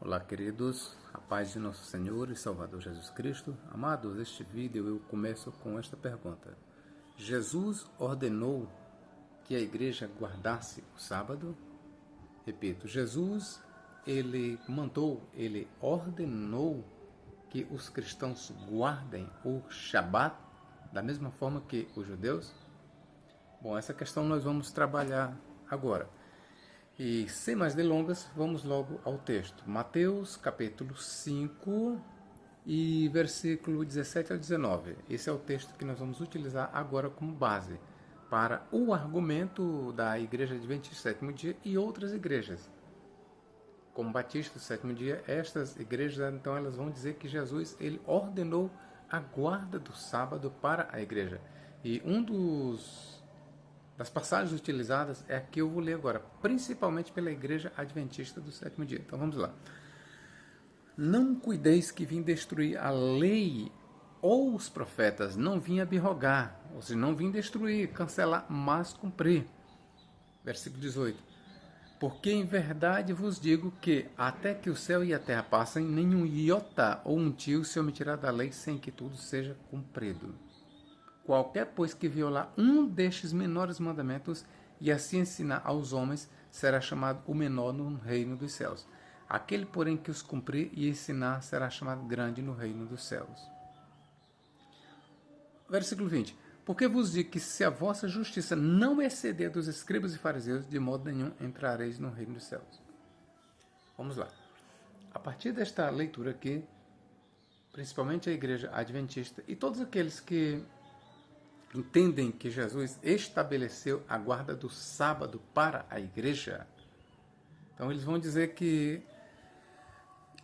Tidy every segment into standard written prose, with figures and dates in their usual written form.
Olá, queridos, a paz de nosso Senhor e Salvador Jesus Cristo. Amados, este vídeo eu começo com esta pergunta. Jesus ordenou que a igreja guardasse o sábado? Repito, Jesus, ele ordenou que os cristãos guardem o Shabat da mesma forma que os judeus? Bom, essa questão nós vamos trabalhar agora. E sem mais delongas, vamos logo ao texto. Mateus capítulo 5 e versículo 17 ao 19. Esse é o texto que nós vamos utilizar agora como base para o argumento da Igreja Adventista do Sétimo Dia e outras igrejas. Como Batista do Sétimo Dia, estas igrejas, então, elas vão dizer que Jesus ele ordenou a guarda do sábado para a igreja. E das passagens utilizadas é a que eu vou ler agora, principalmente pela Igreja Adventista do Sétimo Dia. Então vamos lá. Não cuideis que vim destruir a lei ou os profetas, não vim abrogar, ou seja, não vim destruir, cancelar, mas cumprir. Versículo 18. Porque em verdade vos digo que até que o céu e a terra passem, nenhum iota ou um tio se omitirá da lei sem que tudo seja cumprido. Qualquer, pois, que violar um destes menores mandamentos e assim ensinar aos homens, será chamado o menor no reino dos céus. Aquele, porém, que os cumprir e ensinar, será chamado grande no reino dos céus. Versículo 20. Porque vos digo que se a vossa justiça não exceder dos escribas e fariseus, de modo nenhum entrareis no reino dos céus. Vamos lá. A partir desta leitura aqui, principalmente a igreja adventista e todos aqueles que entendem que Jesus estabeleceu a guarda do sábado para a igreja, então eles vão dizer que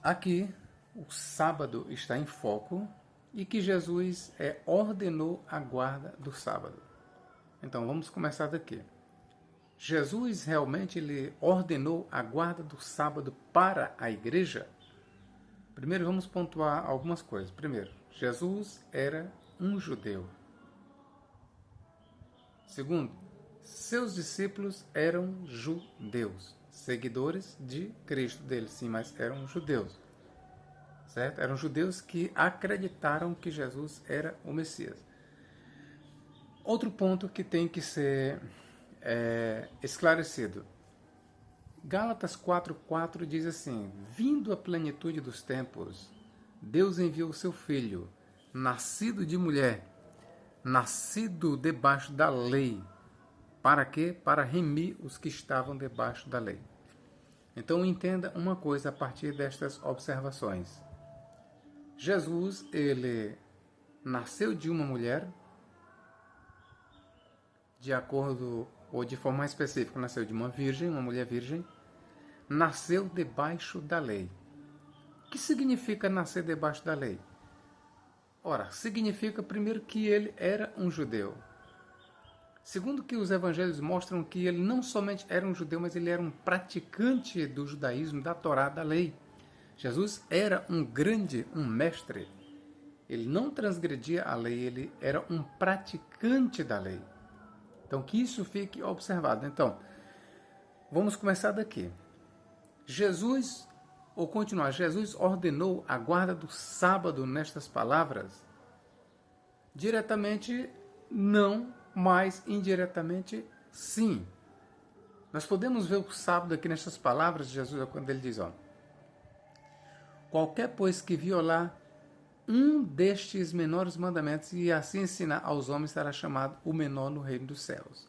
aqui o sábado está em foco e que Jesus ordenou a guarda do sábado. Então vamos começar daqui. Jesus realmente ele ordenou a guarda do sábado para a igreja? Primeiro vamos pontuar algumas coisas. Primeiro, Jesus era um judeu. Segundo, seus discípulos eram judeus, seguidores de Cristo deles, sim, mas eram judeus, certo? Eram judeus que acreditaram que Jesus era o Messias. Outro ponto que tem que ser esclarecido. Gálatas 4:4 diz assim: vindo a plenitude dos tempos, Deus enviou o seu Filho, nascido de mulher, nascido debaixo da lei. Para quê? Para remir os que estavam debaixo da lei. Então entenda uma coisa a partir destas observações. Jesus, ele nasceu de uma mulher, de acordo, ou de forma mais específica, nasceu de uma virgem, uma mulher virgem, nasceu debaixo da lei. O que significa nascer debaixo da lei? Ora, significa primeiro que ele era um judeu. Segundo que os evangelhos mostram que ele não somente era um judeu, mas ele era um praticante do judaísmo, da Torá, da lei. Jesus era um mestre. Ele não transgredia a lei, ele era um praticante da lei. Então, que isso fique observado. Então, vamos começar daqui. Jesus ordenou a guarda do sábado nestas palavras? Diretamente, não, mas indiretamente, sim. Nós podemos ver o sábado aqui nestas palavras de Jesus, quando ele diz, qualquer, pois, que violar um destes menores mandamentos e assim ensinar aos homens será chamado o menor no reino dos céus.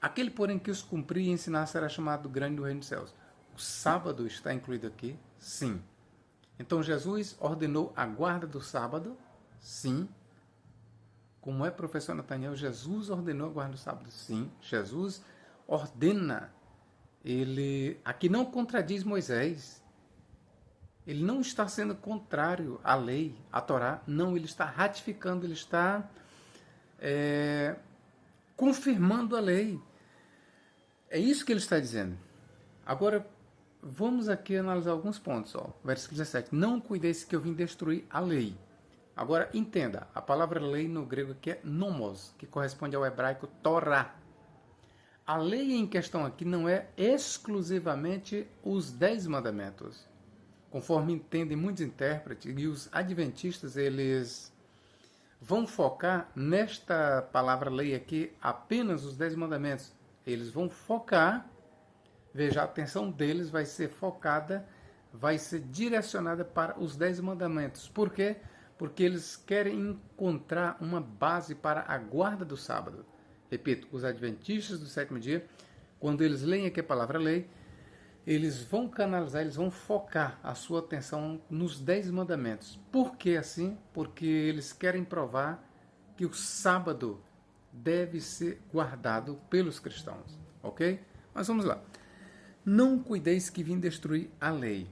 Aquele, porém, que os cumprir e ensinar será chamado grande no reino dos céus. O sábado está incluído aqui? Sim. Então Jesus ordenou a guarda do sábado? Sim. Como é, professor Nathaniel, Jesus ordenou a guarda do sábado? Sim. Jesus ordena. Ele aqui não contradiz Moisés. Ele não está sendo contrário à lei, à Torá. Não, ele está ratificando, ele está confirmando a lei. É isso que ele está dizendo. Agora, vamos aqui analisar alguns pontos. Versículo 17. Não cuideis que eu vim destruir a lei. Agora, entenda. A palavra lei no grego aqui é nomos, que corresponde ao hebraico Torá. A lei em questão aqui não é exclusivamente os 10 mandamentos. conforme entendem muitos intérpretes, e os adventistas, eles vão focar nesta palavra lei aqui apenas os 10 mandamentos. Eles vão focar, veja, a atenção deles vai ser focada, vai ser direcionada para os 10 mandamentos. Por quê? Porque eles querem encontrar uma base para a guarda do sábado. Repito, os adventistas do sétimo dia, quando eles leem aqui a palavra lei, eles vão canalizar, eles vão focar a sua atenção nos 10 mandamentos. Por que assim? Porque eles querem provar que o sábado deve ser guardado pelos cristãos. Ok? Mas vamos lá. Não cuideis que vim destruir a lei.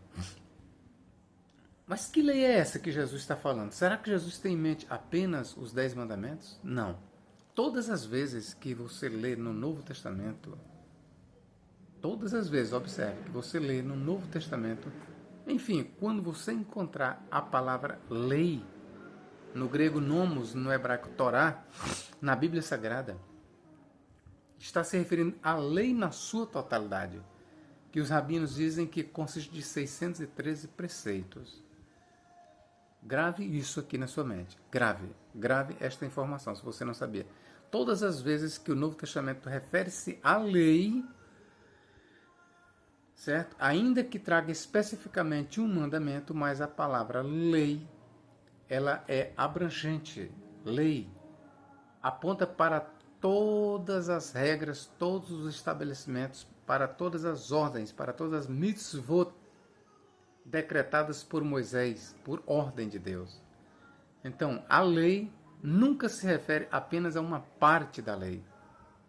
Mas que lei é essa que Jesus está falando? Será que Jesus tem em mente apenas os 10 mandamentos? Não. Todas as vezes que você lê no Novo Testamento, todas as vezes, observe, que você lê no Novo Testamento, enfim, quando você encontrar a palavra lei, no grego nomos, no hebraico Torá, na Bíblia Sagrada, está se referindo à lei na sua totalidade, que os rabinos dizem que consiste de 613 preceitos. Grave isso aqui na sua mente. Grave esta informação, se você não sabia. Todas as vezes que o Novo Testamento refere-se à lei, certo? Ainda que traga especificamente um mandamento, mas a palavra lei, ela é abrangente. Lei aponta para todas as regras, todos os estabelecimentos, para todas as ordens, para todas as mitzvot decretadas por Moisés, por ordem de Deus. Então, a lei nunca se refere apenas a uma parte da lei,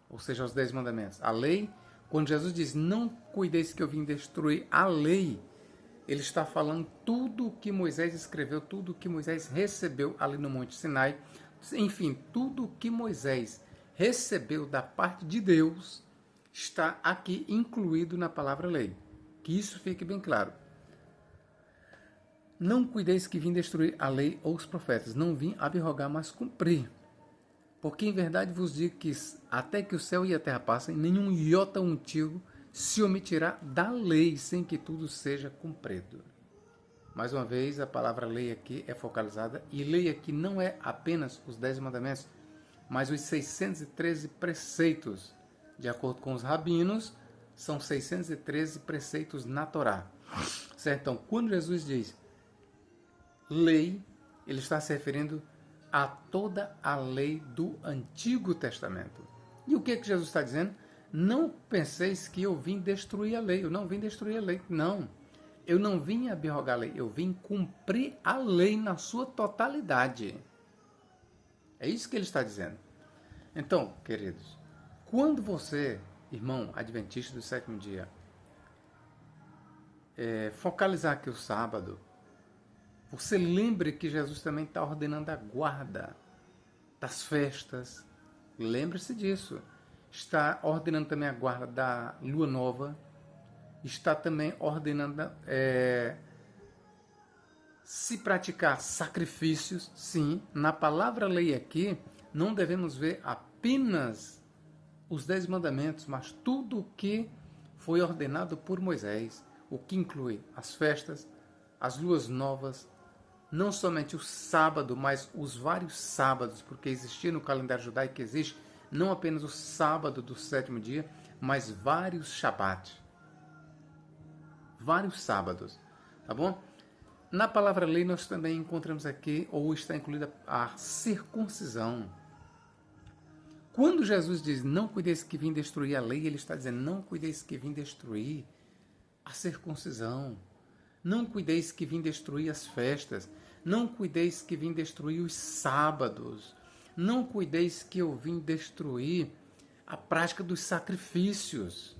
ou seja, aos 10 mandamentos. A lei, quando Jesus diz, não cuideis que eu vim destruir a lei, ele está falando tudo o que Moisés escreveu, tudo o que Moisés recebeu ali no Monte Sinai, enfim, tudo o que Moisés recebeu da parte de Deus está aqui incluído na palavra lei. Que isso fique bem claro. Não cuideis que vim destruir a lei ou os profetas, não vim abrogar, mas cumprir. Porque em verdade vos digo que até que o céu e a terra passem, nenhum iota untigo se omitirá da lei, sem que tudo seja cumprido. Mais uma vez, a palavra lei aqui é focalizada, e lei aqui não é apenas os 10 mandamentos, mas os 613 preceitos. De acordo com os rabinos, são 613 preceitos na Torá. Certo? Então, quando Jesus diz lei, ele está se referindo a toda a lei do Antigo Testamento. E o que que Jesus está dizendo? Não penseis que eu vim destruir a lei. Eu não vim destruir a lei. Não. Eu não vim abrogar a lei. Eu vim cumprir a lei na sua totalidade. É isso que ele está dizendo. Então, queridos, quando você, irmão adventista do sétimo dia, focalizar aqui o sábado, você lembre que Jesus também está ordenando a guarda das festas. Lembre-se disso. Está ordenando também a guarda da lua nova. Está também ordenando se praticar sacrifícios. Sim, na palavra lei aqui, não devemos ver apenas os 10 mandamentos, mas tudo o que foi ordenado por Moisés, o que inclui as festas, as luas novas, não somente o sábado, mas os vários sábados, porque existia no calendário judaico, existe não apenas o sábado do sétimo dia, mas vários shabat. Vários sábados, tá bom? Na palavra lei nós também encontramos aqui, ou está incluída a circuncisão. Quando Jesus diz, não cuideis que vim destruir a lei, ele está dizendo, não cuideis que vim destruir a circuncisão. Não cuideis que vim destruir as festas. Não cuideis que vim destruir os sábados. Não cuideis que eu vim destruir a prática dos sacrifícios.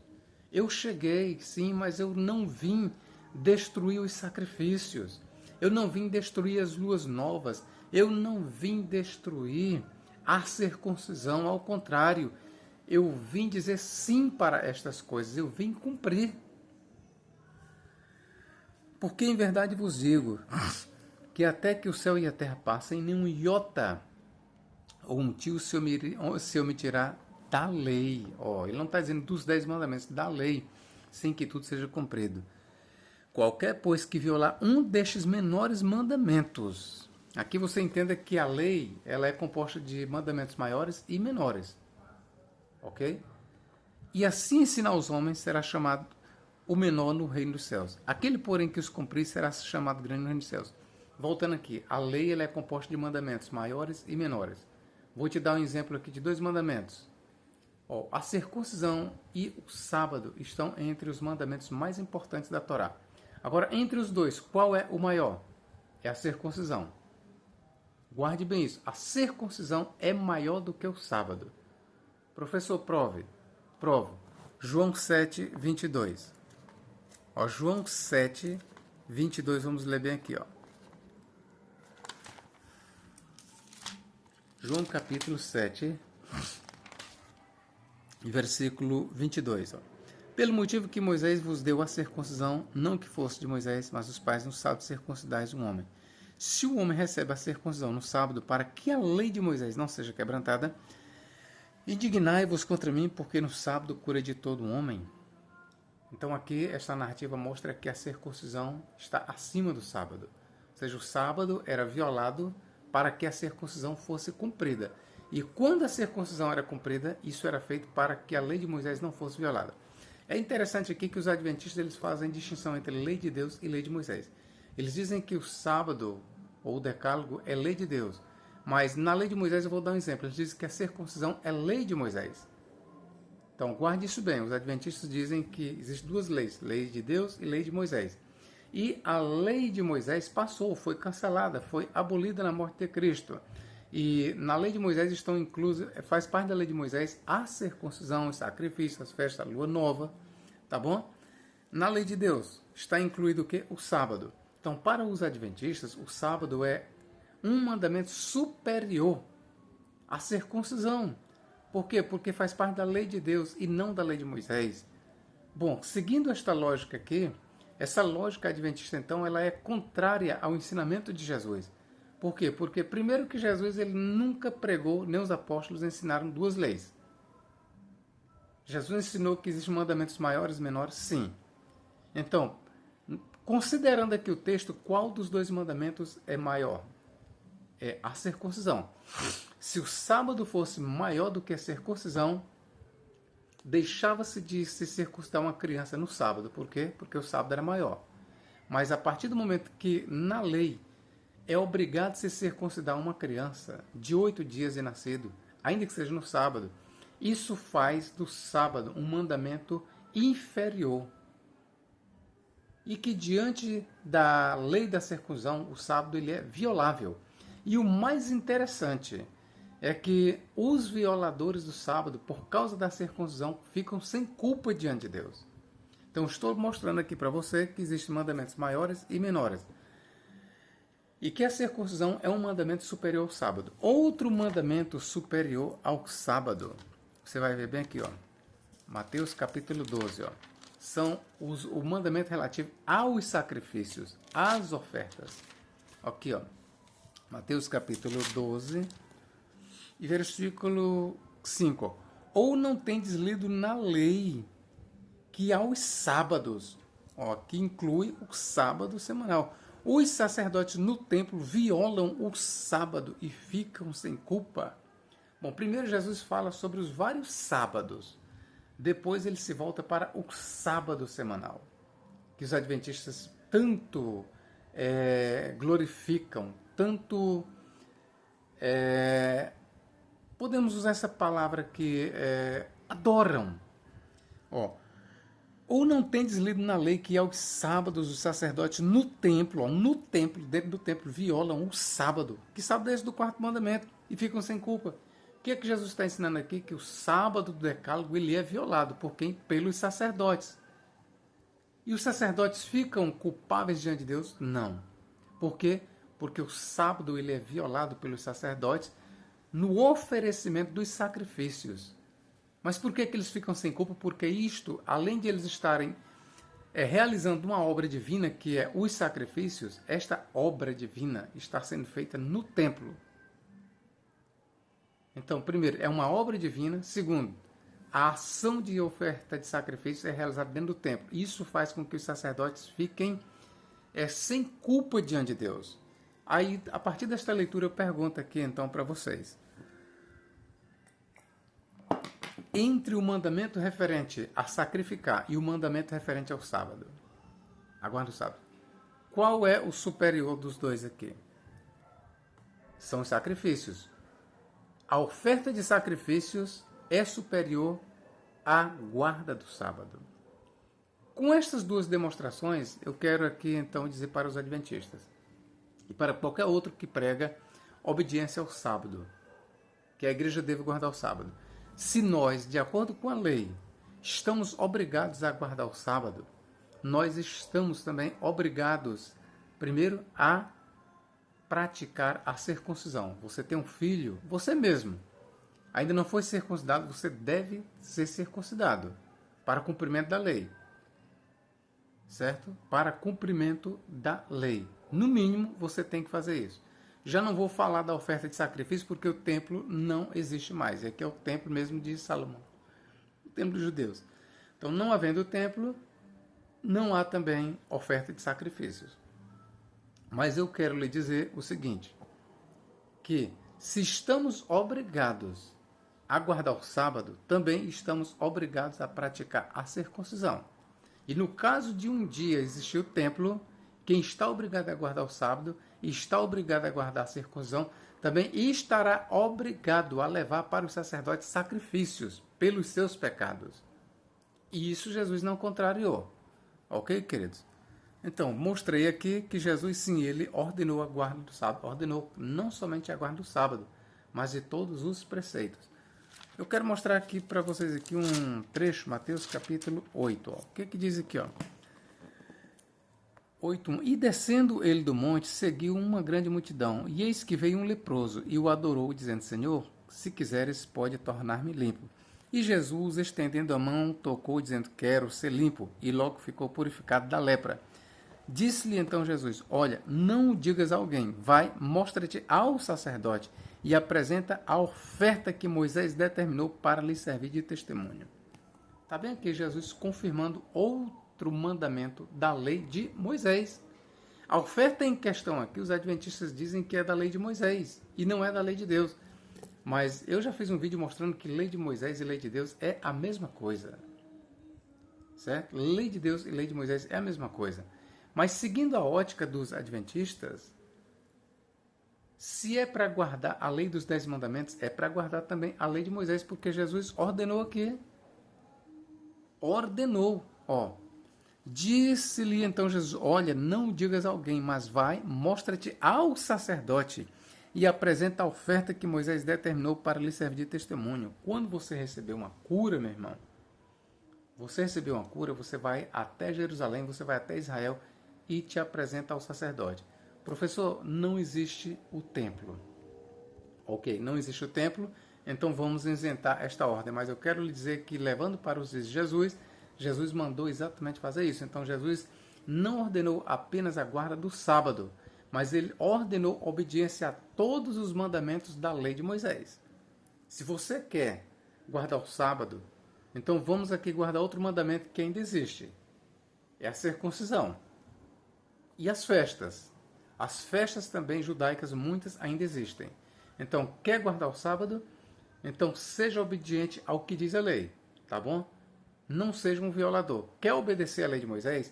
Eu cheguei, sim, mas eu não vim destruir os sacrifícios. Eu não vim destruir as luas novas. Eu não vim destruir a circuncisão. Ao contrário, eu vim dizer sim para estas coisas. Eu vim cumprir. Porque em verdade vos digo que até que o céu e a terra passem, nenhum iota ou um tio se omitirá da lei. Ele não está dizendo dos 10 mandamentos, da lei, sem que tudo seja cumprido. Qualquer, pois, que violar um destes menores mandamentos. Aqui você entenda que a lei ela é composta de mandamentos maiores e menores. Ok? E assim ensinar os homens será chamado o menor no reino dos céus. Aquele, porém, que os cumprir será chamado grande no reino dos céus. Voltando aqui, a lei ela é composta de mandamentos maiores e menores. Vou te dar um exemplo aqui de 2 mandamentos. A circuncisão e o sábado estão entre os mandamentos mais importantes da Torá. Agora, entre os dois, qual é o maior? É a circuncisão. Guarde bem isso. A circuncisão é maior do que o sábado. Professor, prove. Provo. João 7, 22. João 7, 22, vamos ler bem aqui. João capítulo 7, versículo 22. Pelo motivo que Moisés vos deu a circuncisão, não que fosse de Moisés, mas os pais no sábado circuncidais um homem. Se o homem recebe a circuncisão no sábado, para que a lei de Moisés não seja quebrantada, indignai-vos contra mim, porque no sábado cura de todo homem. Então aqui esta narrativa mostra que a circuncisão está acima do sábado. Ou seja, o sábado era violado para que a circuncisão fosse cumprida. E quando a circuncisão era cumprida, isso era feito para que a lei de Moisés não fosse violada. É interessante aqui que os adventistas eles fazem distinção entre lei de Deus e lei de Moisés. Eles dizem que o sábado ou o decálogo é lei de Deus. Mas na lei de Moisés eu vou dar um exemplo. Eles dizem que a circuncisão é lei de Moisés. Então guarde isso bem. Os adventistas dizem que existem 2 leis. Lei de Deus e lei de Moisés. E a lei de Moisés passou, foi cancelada, foi abolida na morte de Cristo. E na lei de Moisés estão inclusos, faz parte da lei de Moisés a circuncisão, os sacrifícios, as festas, a lua nova, tá bom? Na lei de Deus está incluído o quê? O sábado. Então, para os adventistas, o sábado é um mandamento superior à circuncisão. Por quê? Porque faz parte da lei de Deus e não da lei de Moisés. Bom, seguindo esta lógica aqui, essa lógica adventista, então, ela é contrária ao ensinamento de Jesus. Por quê? Porque, primeiro que Jesus ele nunca pregou, nem os apóstolos ensinaram 2 leis. Jesus ensinou que existem mandamentos maiores e menores? Sim. Então, considerando aqui o texto, qual dos 2 mandamentos é maior? É a circuncisão. Se o sábado fosse maior do que a circuncisão, deixava-se de se circuncidar uma criança no sábado. Por quê? Porque o sábado era maior. Mas a partir do momento que na lei é obrigado a se circuncidar uma criança de 8 dias de nascido, ainda que seja no sábado, isso faz do sábado um mandamento inferior. E que diante da lei da circuncisão, o sábado ele é violável. E o mais interessante é que os violadores do sábado, por causa da circuncisão, ficam sem culpa diante de Deus. Então, estou mostrando aqui para você que existem mandamentos maiores e menores. E que a circuncisão é um mandamento superior ao sábado. Outro mandamento superior ao sábado. Você vai ver bem aqui, Mateus capítulo 12, São o mandamento relativo aos sacrifícios, às ofertas. Aqui, Mateus capítulo 12 e versículo 5. Ou não tendes lido na lei que aos sábados, que inclui o sábado semanal, os sacerdotes no templo violam o sábado e ficam sem culpa? Bom, primeiro Jesus fala sobre os vários sábados. Depois ele se volta para o sábado semanal, que os adventistas tanto glorificam, tanto... podemos usar essa palavra que adoram. Ou não tendes lido na lei que aos sábados os sacerdotes no templo, dentro do templo, violam o sábado. Que sábado é esse do 4º mandamento? E ficam sem culpa. O que é que Jesus está ensinando aqui? Que o sábado do decálogo ele é violado. Por quem? Pelos sacerdotes. E os sacerdotes ficam culpáveis diante de Deus? Não. Por quê? Porque o sábado ele é violado pelos sacerdotes no oferecimento dos sacrifícios. Mas por que eles ficam sem culpa? Porque isto, além de eles estarem realizando uma obra divina, que é os sacrifícios, esta obra divina está sendo feita no templo. Então, primeiro, é uma obra divina. Segundo, a ação de oferta de sacrifício é realizada dentro do templo. Isso faz com que os sacerdotes fiquem sem culpa diante de Deus. Aí, a partir desta leitura, eu pergunto aqui então para vocês. Entre o mandamento referente a sacrificar e o mandamento referente ao sábado, a guarda do sábado, qual é o superior dos dois aqui? São os sacrifícios. A oferta de sacrifícios é superior à guarda do sábado. Com estas duas demonstrações, eu quero aqui então dizer para os adventistas e para qualquer outro que prega obediência ao sábado, que a igreja deve guardar o sábado. Se nós, de acordo com a lei, estamos obrigados a guardar o sábado, nós estamos também obrigados, primeiro, a praticar a circuncisão. Você tem um filho, você mesmo ainda não foi circuncidado, você deve ser circuncidado para cumprimento da lei. Certo? Para cumprimento da lei. No mínimo, você tem que fazer isso. Já não vou falar da oferta de sacrifício, porque o templo não existe mais. Aqui é o templo mesmo de Salomão. O templo dos judeus. Então, não havendo o templo, não há também oferta de sacrifícios. Mas eu quero lhe dizer o seguinte, que se estamos obrigados a guardar o sábado, também estamos obrigados a praticar a circuncisão. E no caso de um dia existir o templo, quem está obrigado a guardar o sábado e está obrigado a guardar a circuncisão, também estará obrigado a levar para os sacerdotes sacrifícios pelos seus pecados. E isso Jesus não contrariou. Ok, queridos? Então, mostrei aqui que Jesus, sim, ele ordenou a guarda do sábado. Ordenou não somente a guarda do sábado, mas de todos os preceitos. Eu quero mostrar aqui para vocês aqui um trecho, Mateus capítulo 8. Ó. O que diz aqui? Ó? 8:1. E descendo ele do monte, seguiu uma grande multidão. E eis que veio um leproso e o adorou, dizendo, Senhor, se quiseres, pode tornar-me limpo. E Jesus, estendendo a mão, tocou, dizendo, quero ser limpo. E logo ficou purificado da lepra. Disse-lhe então Jesus, olha, não o digas a alguém, vai, mostra-te ao sacerdote e apresenta a oferta que Moisés determinou para lhe servir de testemunho. Está bem aqui Jesus confirmando outro mandamento da lei de Moisés. A oferta em questão aqui, os adventistas dizem que é da lei de Moisés e não é da lei de Deus. Mas eu já fiz um vídeo mostrando que lei de Moisés e lei de Deus é a mesma coisa. Certo? Lei de Deus e lei de Moisés é a mesma coisa. Mas seguindo a ótica dos adventistas, se é para guardar a lei dos 10 mandamentos, é para guardar também a lei de Moisés, porque Jesus ordenou aqui. Ordenou. Ó. Disse-lhe então Jesus, olha, não digas a alguém, mas vai, mostra-te ao sacerdote e apresenta a oferta que Moisés determinou para lhe servir de testemunho. Quando você receber uma cura, meu irmão, você recebeu uma cura, você vai até Jerusalém, você vai até Israel e te apresenta ao sacerdote. Professor, não existe o templo. Ok, não existe o templo, então vamos isentar esta ordem. Mas eu quero lhe dizer que, levando para os dias de Jesus, Jesus mandou exatamente fazer isso. Então Jesus não ordenou apenas a guarda do sábado, mas ele ordenou obediência a todos os mandamentos da lei de Moisés. Se você quer guardar o sábado, então vamos aqui guardar outro mandamento que ainda existe. É a circuncisão. E as festas. As festas também judaicas, muitas ainda existem. Então, quer guardar o sábado? Então, seja obediente ao que diz a lei. Tá bom? Não seja um violador. Quer obedecer à lei de Moisés?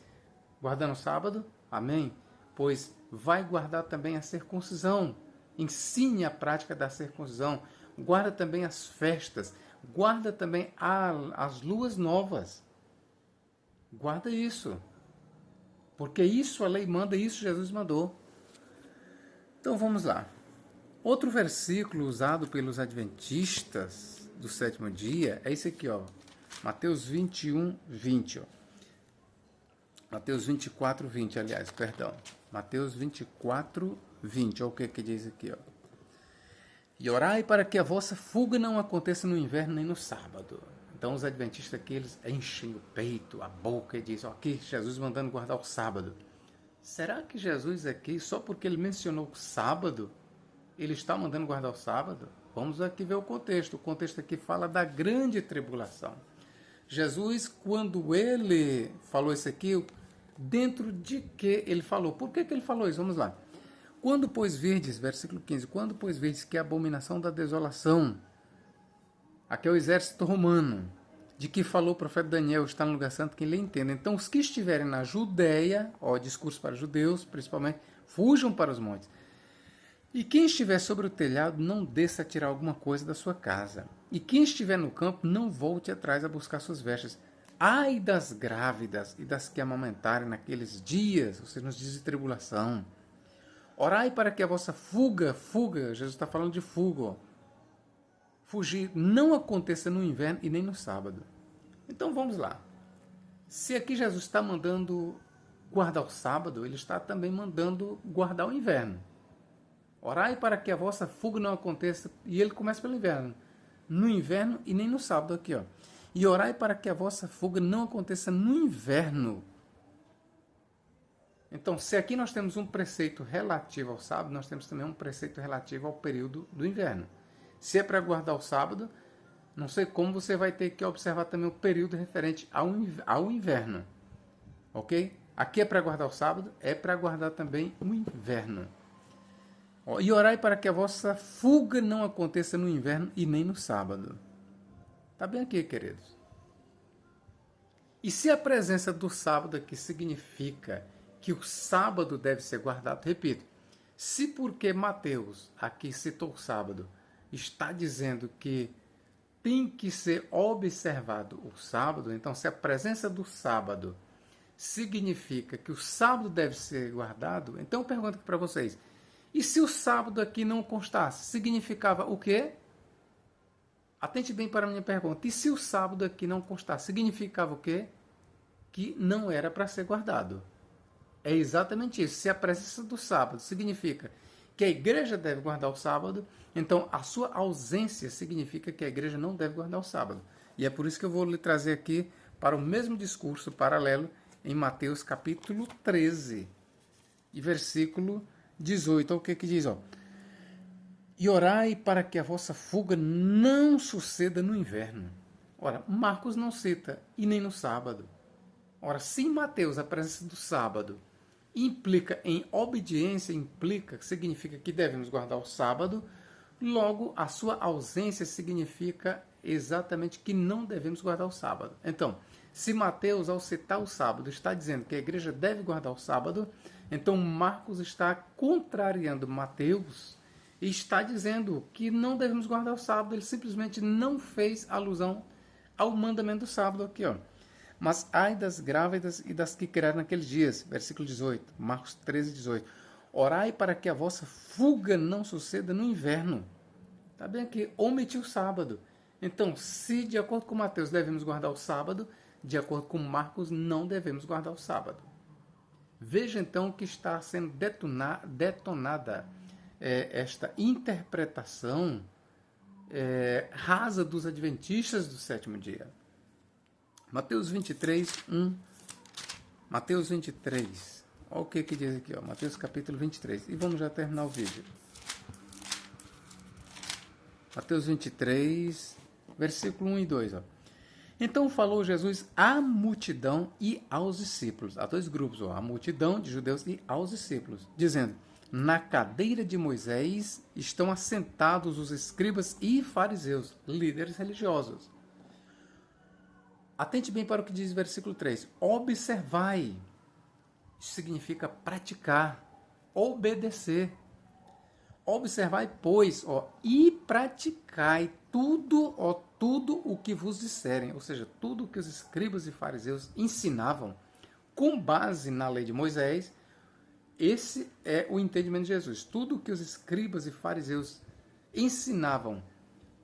Guardando o sábado? Amém? Pois vai guardar também a circuncisão. Ensine a prática da circuncisão. Guarda também as festas. Guarda também as luas novas. Guarda isso. Porque isso a lei manda, isso Jesus mandou. Então vamos lá. Outro versículo usado pelos adventistas do sétimo dia é esse aqui, ó. Mateus 21:20. Ó. Mateus 24:20, aliás, perdão. Mateus 24:20. Olha o que diz aqui, ó. E orai para que a vossa fuga não aconteça no inverno nem no sábado. Então os adventistas aqui, eles enchem o peito, a boca e dizem, ó, aqui Jesus mandando guardar o sábado. Será que Jesus aqui, só porque ele mencionou o sábado, ele está mandando guardar o sábado? Vamos aqui ver o contexto. O contexto aqui fala da grande tribulação. Jesus, quando ele falou isso aqui, dentro de que ele falou? Por que ele falou isso? Vamos lá. Quando, pois, virdes, versículo 15, quando, pois, virdes que a abominação da desolação, aqui é o exército romano, de que falou o profeta Daniel, está no lugar santo, quem lhe entenda. Então, os que estiverem na Judéia, discurso para judeus, principalmente, fujam para os montes. E quem estiver sobre o telhado, não desça a tirar alguma coisa da sua casa. E quem estiver no campo, não volte atrás a buscar suas vestes. Ai das grávidas e das que amamentarem naqueles dias, ou seja, nos dias de tribulação. Orai para que a vossa fuga, Jesus está falando de fuga, fugir, não aconteça no inverno e nem no sábado. Então vamos lá. Se aqui Jesus está mandando guardar o sábado, ele está também mandando guardar o inverno. Orai para que a vossa fuga não aconteça, e ele começa pelo inverno. No inverno e nem no sábado aqui, ó. E orai para que a vossa fuga não aconteça no inverno. Então, se aqui nós temos um preceito relativo ao sábado, nós temos também um preceito relativo ao período do inverno. Se é para guardar o sábado, não sei como você vai ter que observar também o período referente ao inverno. Ok? Aqui é para guardar o sábado, é para guardar também o inverno. E orai para que a vossa fuga não aconteça no inverno e nem no sábado. Está bem aqui, queridos. E se a presença do sábado aqui significa que o sábado deve ser guardado, repito, se porque Mateus aqui citou o sábado, está dizendo que tem que ser observado o sábado, então se a presença do sábado significa que o sábado deve ser guardado, então eu pergunto aqui para vocês, e se o sábado aqui não constasse, significava o quê? Atente bem para a minha pergunta. E se o sábado aqui não constasse, significava o quê? Que não era para ser guardado. É exatamente isso. Se a presença do sábado significa que a igreja deve guardar o sábado, então a sua ausência significa que a igreja não deve guardar o sábado. E é por isso que eu vou lhe trazer aqui para o mesmo discurso paralelo em Mateus capítulo 13 e versículo 18. Olha o que diz, ó. E orai para que a vossa fuga não suceda no inverno. Ora, Marcos não cita, e nem no sábado. Ora, se em Mateus a presença do sábado implica em obediência, significa que devemos guardar o sábado, logo a sua ausência significa exatamente que não devemos guardar o sábado. Então, se Mateus, ao citar o sábado, está dizendo que a igreja deve guardar o sábado, então Marcos está contrariando Mateus e está dizendo que não devemos guardar o sábado. Ele simplesmente não fez alusão ao mandamento do sábado aqui, ó. Mas ai das grávidas e das que criaram naqueles dias. Versículo 18, Marcos 13, 18. Orai para que a vossa fuga não suceda no inverno. Está bem aqui, omitiu o sábado. Então, se de acordo com Mateus devemos guardar o sábado, de acordo com Marcos não devemos guardar o sábado. Veja então que está sendo detonada esta interpretação rasa dos adventistas do sétimo dia. Mateus 23, 1. Mateus 23. Olha o que diz aqui, ó. Mateus capítulo 23. E vamos já terminar o vídeo. Mateus 23, versículo 1 e 2. Ó. Então falou Jesus à multidão e aos discípulos. Há dois grupos, ó, a multidão de judeus e aos discípulos, dizendo: na cadeira de Moisés estão assentados os escribas e fariseus, líderes religiosos. Atente bem para o que diz o versículo 3. Observai. Isso significa praticar, obedecer. Observai, pois, e praticai tudo o que vos disserem. Ou seja, tudo o que os escribas e fariseus ensinavam com base na lei de Moisés. Esse é o entendimento de Jesus. Tudo o que os escribas e fariseus ensinavam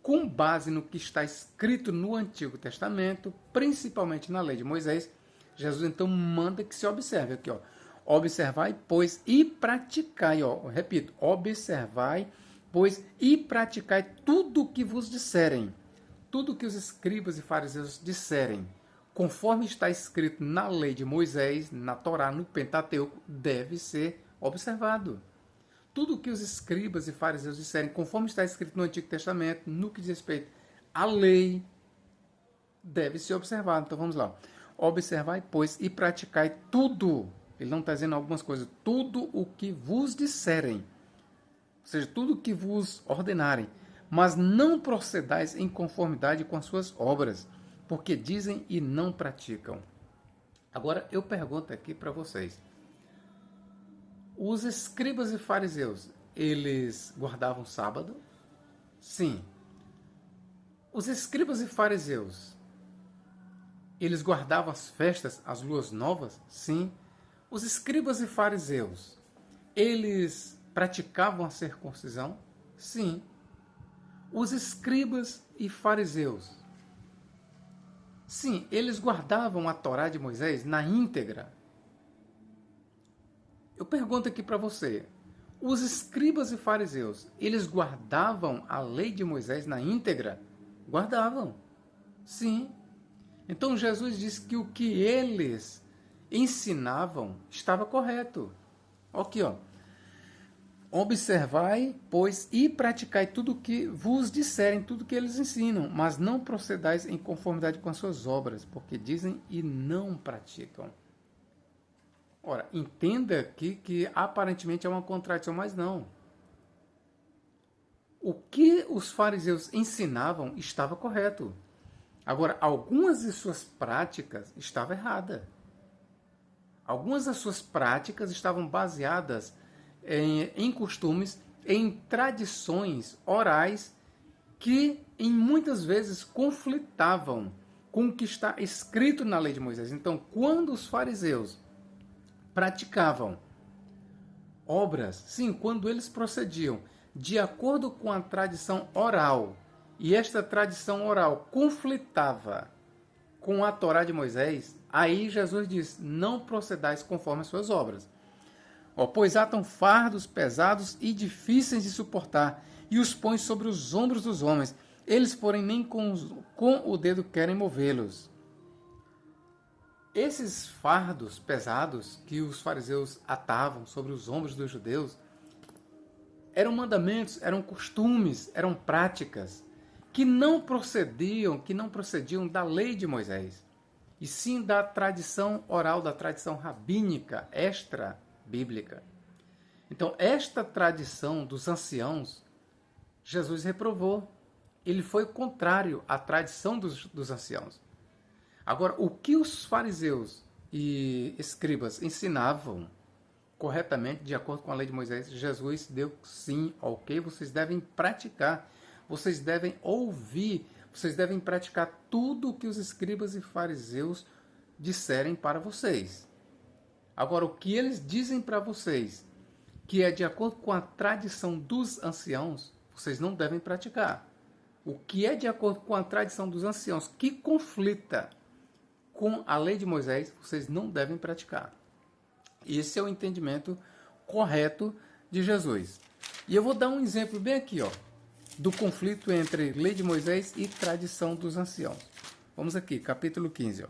com base no que está escrito no Antigo Testamento, principalmente na lei de Moisés, Jesus então manda que se observe aqui, ó. Observai, pois, e praticai, ó. Repito, observai, pois, e praticai tudo o que vos disserem. Tudo o que os escribas e fariseus disserem, conforme está escrito na lei de Moisés, na Torá, no Pentateuco, deve ser observado. tudo o que os escribas e fariseus disserem, conforme está escrito no Antigo Testamento, no que diz respeito à lei, deve ser observado. Então vamos lá. Observai, pois, e praticai tudo. Ele não está dizendo algumas coisas. Tudo o que vos disserem. Ou seja, tudo o que vos ordenarem. Mas não procedais em conformidade com as suas obras, porque dizem e não praticam. Agora, eu pergunto aqui para vocês. Os escribas e fariseus, eles guardavam sábado? Sim. Os escribas e fariseus, eles guardavam as festas, as luas novas? Sim. Os escribas e fariseus, eles praticavam a circuncisão? Sim. Os escribas e fariseus, sim, eles guardavam a Torá de Moisés na íntegra? Eu pergunto aqui para você, os escribas e fariseus, eles guardavam a lei de Moisés na íntegra? Guardavam, sim. Então Jesus disse que o que eles ensinavam estava correto. Aqui, ó. Observai, pois, e praticai tudo o que vos disserem, tudo o que eles ensinam, mas não procedais em conformidade com as suas obras, porque dizem e não praticam. Ora, entenda aqui que aparentemente é uma contradição, mas não. O que os fariseus ensinavam estava correto. Agora, algumas de suas práticas estavam erradas. Algumas das suas práticas estavam baseadas em costumes, em tradições orais que em muitas vezes conflitavam com o que está escrito na lei de Moisés. Então, quando os fariseus praticavam obras, sim, quando eles procediam de acordo com a tradição oral, e esta tradição oral conflitava com a Torá de Moisés, aí Jesus diz, não procedais conforme as suas obras. Pois atam fardos pesados e difíceis de suportar, e os põem sobre os ombros dos homens. Eles, porém, nem com o dedo querem movê-los. Esses fardos pesados que os fariseus atavam sobre os ombros dos judeus eram mandamentos, eram costumes, eram práticas que não procediam da lei de Moisés, e sim da tradição oral, da tradição rabínica, extra-bíblica. Então, esta tradição dos anciãos, Jesus reprovou. Ele foi contrário à tradição dos anciãos. Agora, o que os fariseus e escribas ensinavam corretamente, de acordo com a lei de Moisés, Jesus deu sim, ok, vocês devem praticar, vocês devem ouvir, vocês devem praticar tudo o que os escribas e fariseus disserem para vocês. Agora, o que eles dizem para vocês, que é de acordo com a tradição dos anciãos, vocês não devem praticar. O que é de acordo com a tradição dos anciãos, que conflita com a lei de Moisés, vocês não devem praticar. Esse é o entendimento correto de Jesus. E eu vou dar um exemplo bem aqui, ó, do conflito entre lei de Moisés e tradição dos anciãos. Vamos aqui, capítulo 15, ó.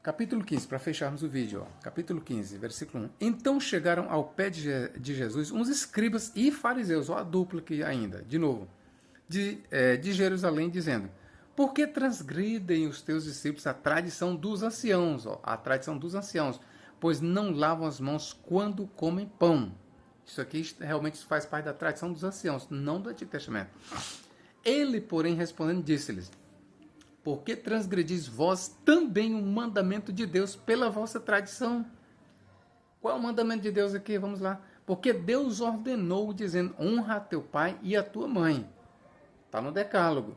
Capítulo 15, para fecharmos o vídeo, ó. Capítulo 15, versículo 1. Então chegaram ao pé de Jesus uns escribas e fariseus, ó, a dupla aqui ainda, de novo, de Jerusalém, dizendo: por que transgridem os teus discípulos a tradição dos anciãos, ó, a tradição dos anciãos, pois não lavam as mãos quando comem pão? Isso aqui realmente faz parte da tradição dos anciãos, não do Antigo Testamento. Ele, porém, respondendo, disse-lhes: por que transgredis vós também o mandamento de Deus pela vossa tradição? Qual é o mandamento de Deus aqui? Vamos lá. Porque Deus ordenou, dizendo: honra a teu pai e a tua mãe. Está no decálogo.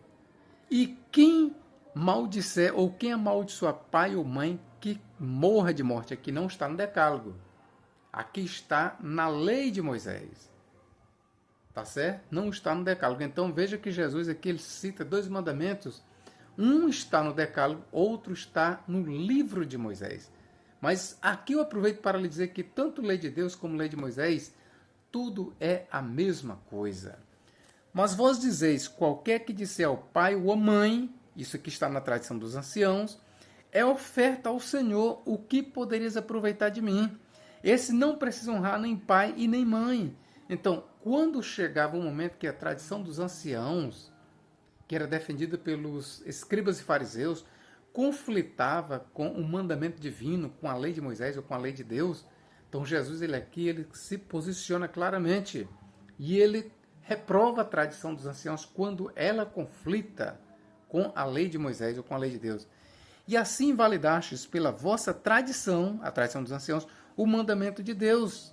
E quem maldisser ou quem amaldiçoar pai ou mãe, que morra de morte. Aqui não está no decálogo. Aqui está na lei de Moisés. Tá certo? Não está no decálogo. Então veja que Jesus aqui ele cita dois mandamentos. Um está no decálogo, outro está no livro de Moisés. Mas aqui eu aproveito para lhe dizer que tanto lei de Deus como lei de Moisés, tudo é a mesma coisa. Mas vós dizeis, qualquer que disser ao pai ou à mãe, isso aqui está na tradição dos anciãos, é oferta ao Senhor, o que poderias aproveitar de mim? Esse não precisa honrar nem pai e nem mãe. Então, quando chegava um momento que a tradição dos anciãos, que era defendida pelos escribas e fariseus, conflitava com o mandamento divino, com a lei de Moisés ou com a lei de Deus, então Jesus ele se posiciona claramente e ele reprova a tradição dos anciãos quando ela conflita com a lei de Moisés ou com a lei de Deus. E assim invalidastes pela vossa tradição, a tradição dos anciãos, o mandamento de Deus.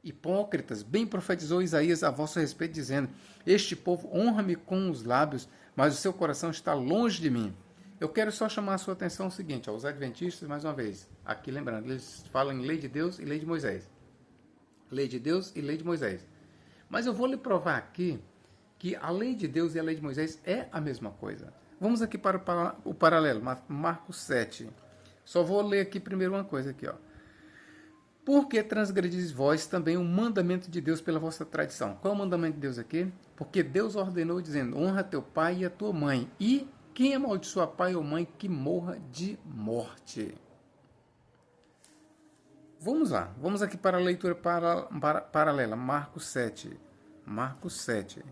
Hipócritas, bem profetizou Isaías a vosso respeito, dizendo: este povo honra-me com os lábios, mas o seu coração está longe de mim. Eu quero só chamar a sua atenção ao seguinte, os adventistas, mais uma vez, aqui lembrando, eles falam em lei de Deus e lei de Moisés. Lei de Deus e lei de Moisés. Mas eu vou lhe provar aqui que a lei de Deus e a lei de Moisés é a mesma coisa. Vamos aqui para o paralelo, Marcos 7. Só vou ler aqui primeiro uma coisa aqui, ó. Porque transgredis vós também o mandamento de Deus pela vossa tradição. Qual é o mandamento de Deus aqui? Porque Deus ordenou dizendo, honra teu pai e a tua mãe. E quem amaldiçoa pai ou mãe, que morra de morte. Vamos lá. Vamos aqui para a leitura paralela. Marcos 7. Marcos 7.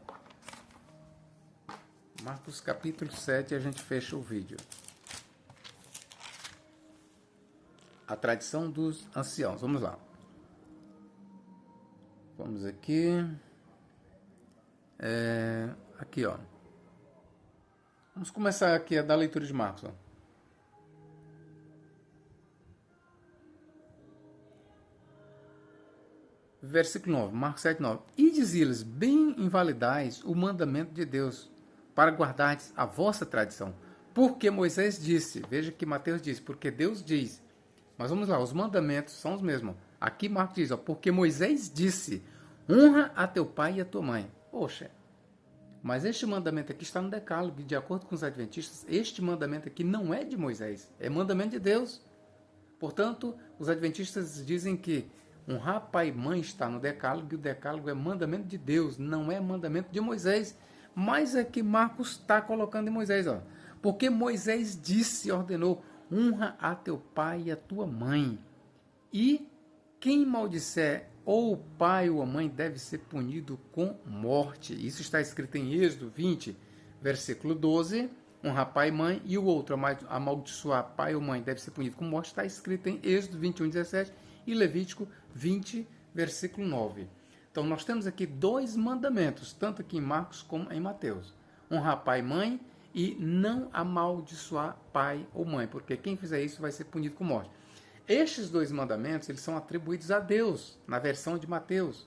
Marcos capítulo 7 e a gente fecha o vídeo. A tradição dos anciãos. Vamos lá. Vamos aqui. Aqui, ó. Vamos começar aqui a dar a leitura de Marcos. Ó. Versículo 9. Marcos 7, 9. E dizia-lhes, bem invalidais o mandamento de Deus, para guardardes a vossa tradição. Porque Moisés disse. Veja que Mateus diz. Porque Deus diz. Mas vamos lá, os mandamentos são os mesmos. Aqui Marcos diz, ó, porque Moisés disse, honra a teu pai e a tua mãe. Poxa, mas este mandamento aqui está no decálogo, e de acordo com os adventistas, este mandamento aqui não é de Moisés, é mandamento de Deus. Portanto, os adventistas dizem que honrar pai e mãe está no decálogo, e o decálogo é mandamento de Deus, não é mandamento de Moisés. Mas é que Marcos está colocando em Moisés, ó. Porque Moisés disse, ordenou, honra a teu pai e a tua mãe. E quem maldisser ou o pai ou a mãe deve ser punido com morte. Isso está escrito em Êxodo 20, versículo 12. Honrar pai e mãe. E o outro, amaldiçoar pai ou mãe, deve ser punido com morte. Está escrito em Êxodo 21, 17 e Levítico 20, versículo 9. Então nós temos aqui dois mandamentos, tanto aqui em Marcos como em Mateus. Honrar pai e mãe e não amaldiçoar pai ou mãe, porque quem fizer isso vai ser punido com morte. Estes dois mandamentos, eles são atribuídos a Deus, na versão de Mateus.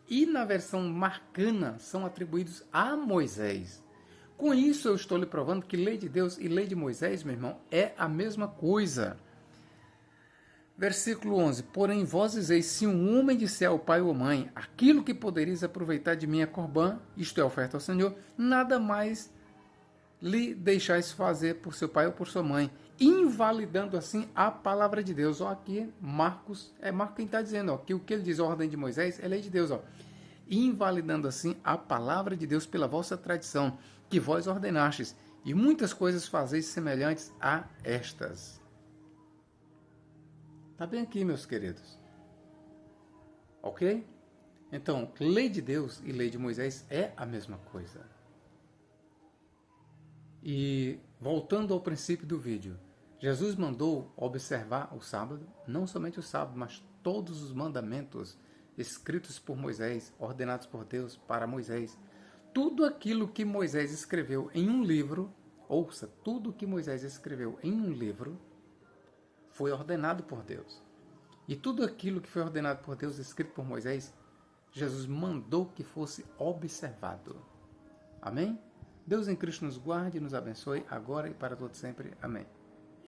E na versão marcana, são atribuídos a Moisés. Com isso, eu estou lhe provando que lei de Deus e lei de Moisés, meu irmão, é a mesma coisa. Versículo 11. Porém, vós dizeis, se um homem disser ao pai ou mãe, aquilo que podereis aproveitar de mim é corbã, isto é oferta ao Senhor, nada mais lhe deixais fazer por seu pai ou por sua mãe, invalidando assim a palavra de Deus. Ó, aqui Marcos, é Marcos quem está dizendo, ó, que o que ele diz, a ordem de Moisés, é lei de Deus, ó. Invalidando assim a palavra de Deus pela vossa tradição, que vós ordenastes, e muitas coisas fazeis semelhantes a estas. Está bem aqui, meus queridos. Ok? Então, lei de Deus e lei de Moisés é a mesma coisa. E voltando ao princípio do vídeo, Jesus mandou observar o sábado, não somente o sábado, mas todos os mandamentos escritos por Moisés, ordenados por Deus para Moisés. Tudo aquilo que Moisés escreveu em um livro, ouça, tudo que Moisés escreveu em um livro foi ordenado por Deus. E tudo aquilo que foi ordenado por Deus, escrito por Moisés, Jesus mandou que fosse observado. Amém? Deus em Cristo nos guarde e nos abençoe, agora e para todo sempre. Amém.